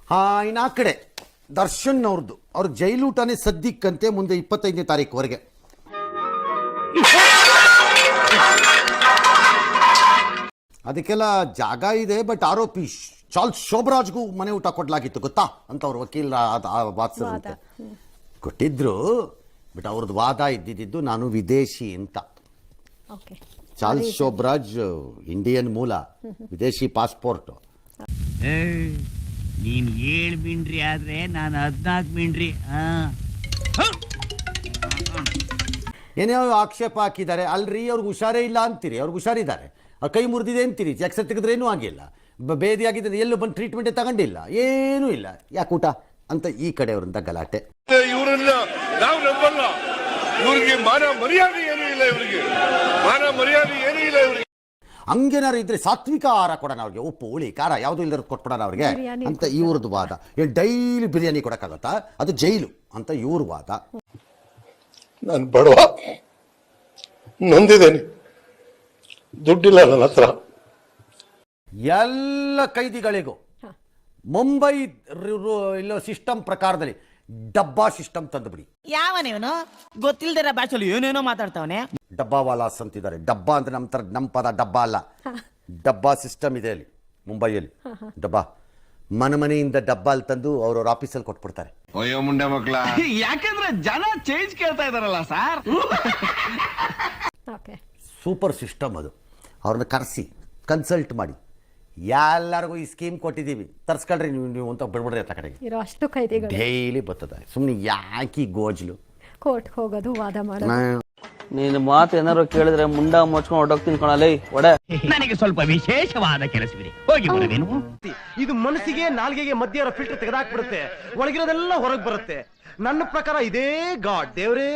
ಇನ್ನು ಆ ಕಡೆ ದರ್ಶನ್ ಅವ್ರದ್ದು ಅವ್ರ ಜೈಲೂಟನೇ ಸದ್ದಿಕ್ಕಂತೆ ಮುಂದೆ 25ನೇ ತಾರೀಕುವರೆಗೆ. ಅದಕ್ಕೆಲ್ಲ ಜಾಗ ಇದೆ. ಬಟ್ ಆರೋಪಿ ಚಾರ್ಲ್ಸ್ ಶೋಭರಾಜ್ಗೂ ಮನೆ ಊಟ ಕೊಡ್ಲಾಗಿತ್ತು ಗೊತ್ತಾ ಅಂತ ಅವ್ರ ವಕೀಲ ವಾದ ಕೊಟ್ಟಿದ್ರು. ಬಟ್ ಅವ್ರದ್ದು ವಾದ ಇದ್ದಿದ್ದು ನಾನು ವಿದೇಶಿ ಅಂತ. ಚಾರ್ಲ್ಸ್ ಶೋಭರಾಜ್ ಇಂಡಿಯನ್ ಮೂಲ, ವಿದೇಶಿ ಪಾಸ್ಪೋರ್ಟ್. ನೀನ್ 7 ಮಿಂಡ್ರಿ ಆದ್ರೆ ನಾನು 14 ಮಿಂಡ್ರಿ. ಏನೇ ಆಕ್ಷೇಪ ಹಾಕಿದ್ದಾರೆ. ಅಲ್ರಿ ಅವ್ರಿಗೆ ಹುಷಾರೇ ಇಲ್ಲ ಅಂತೀರಿ, ಅವ್ರಿಗೆ ಹುಷಾರಿದ್ದಾರೆ, ಅವ್ರ ಕೈ ಮುರಿದಿದೆ ಅಂತೀರಿ, ಎಕ್ಸ್ರೇ ತೆಗೆದ್ರೆ ಏನೂ ಆಗಿಲ್ಲ, ಬೇದಿ ಆಗಿದ್ರೆ ಎಲ್ಲೂ ಬಂದು ಟ್ರೀಟ್ಮೆಂಟೇ ತಗೊಂಡಿಲ್ಲ, ಏನೂ ಇಲ್ಲ, ಯಾಕೆ ಊಟ ಅಂತ ಈ ಕಡೆಯವರಿಂದ ಗಲಾಟೆ. ಇವರನ್ನ ನಾವು ನಂಬಲ್ಲ. ಇವ್ರಿಗೆ ಮಾನ ಮರ್ಯಾದೆ ಏನೂ ಇಲ್ಲ, ಇವರಿಗೆ ಮಾನ ಮರ್ಯಾದೆ ಏನೂ ಇಲ್ಲ. ಇವರಿಗೆ ಹಂಗೇನಾರು ಇದ್ರೆ ಸಾತ್ವಿಕ ಆಹಾರ ಕೊಡೋಣ ಅವ್ರಿಗೆ, ಉಪ್ಪು ಹುಳಿ ಖಾರ ಯಾವುದೂ ಇಲ್ಲದ ಕೊಟ್ಬಿಡೋಣ ಅವ್ರಿಗೆ ಅಂತ ಇವ್ರದ್ದು ವಾದ. ಏನು ಡೈಲಿ ಬಿರಿಯಾನಿ ಕೊಡೋಕ್ಕಾಗತ್ತಾ, ಅದು ಜೈಲು ಅಂತ ಇವ್ರ ವಾದ. ನಾನು ಬಡವ, ನೊಂದಿದ್ದೇನೆ, ದುಡ್ಡಿಲ್ಲ ನನ್ನ ಹತ್ರ. ಎಲ್ಲ ಕೈದಿಗಳಿಗೂ ಮುಂಬೈ ಇಲ್ಲೋ ಸಿಸ್ಟಮ್ ಪ್ರಕಾರದಲ್ಲಿ ಡಬ್ಬಾ ಸಿಸ್ಟಮ್ ತಂದುಬಿಡಿ. ಯಾವನೇವನು ಗೊತ್ತಿಲ್ದಿರ ಭಾಷೆಯಲ್ಲಿ ಏನೇನೋ ಮಾತಾಡ್ತಾವನೆ. ಡಬ್ಬಾ ವಾಲಾಸ್ ಅಂತಿದ್ದಾರೆ. ಡಬ್ಬಾ ಅಂದ್ರೆ ನಮ್ಮ ಪದ ಡಬ್ಬಾ ಅಲ್ಲ, ಡಬ್ಬಾ ಸಿಸ್ಟಮ್ ಇದೆ ಅಲ್ಲಿ ಮುಂಬೈಯಲ್ಲಿ. ಡಬ್ಬಾ ಮನೆಯಿಂದ ಡಬ್ಬಾ ಅಲ್ಲಿ ತಂದು ಅವ್ರವ್ರ ಆಫೀಸಲ್ಲಿ ಕೊಟ್ಬಿಡ್ತಾರೆ. ಅಯ್ಯೋ ಮುಂಡೆ ಮಕ್ಕಳ, ಯಾಕಂದ್ರೆ ಜನ ಚೇಂಜ್ ಕೇಳ್ತಾ ಇದಾರಲ್ಲ ಸರ್. ಸೂಪರ್ ಸಿಸ್ಟಮ್ ಅದು. ಅವ್ರನ್ನ ಕರೆಸಿ ಕನ್ಸಲ್ಟ್ ಮಾಡಿ ಎಲ್ಲರಿಗೂ ಈ ಸ್ಕೀಮ್ ಕೊಟ್ಟಿದ್ದೀವಿ, ತರ್ಸ್ಕೊಳ್ರಿ ನೀವು ಅಂತ ಬಿಡ್ಬಿಡ್ರಿ ಅಂತ ಕಡೆಗೆ ಅಷ್ಟು ಕೈದಿಗಳು ಡೈಲಿ ಬರ್ತದೆ. ಸುಮ್ಮನೆ ಯಾಕೆ ಗೋಜ್ಲು ಕೋರ್ಟ್ ಹೋಗೋದು ವಾದ ಮಾಡೋದು. ನೀನು ಮಾತು ಏನಾರು ಕೇಳಿದ್ರೆ ಮುಂಡ ಮುಚ್ಕೊಂಡು ಹೊಡೋಗ್ತೀನಿ ಕಣಲೇ ಒಡೆ. ನನಗೆ ಸ್ವಲ್ಪ ವಿಶೇಷವಾದ ಕೆಲಸವಿದೆ, ಹೋಗಿ ಬರಬೇನು. ಇದು ಮನಸ್ಸಿಗೆ ನಾಲ್ಗೆಗೆ ಮಧ್ಯ ಇರೋ ಫಿಲ್ಟರ್ ತೆಗೆದಾಕ್ಬಿಡುತ್ತೆ, ಒಳಗಿರೋದೆಲ್ಲ ಹೊರಗೆ ಬರುತ್ತೆ. ನನ್ನ ಪ್ರಕಾರ ಇದೇ ಗಾಡ್ ದೇವ್ರೇ.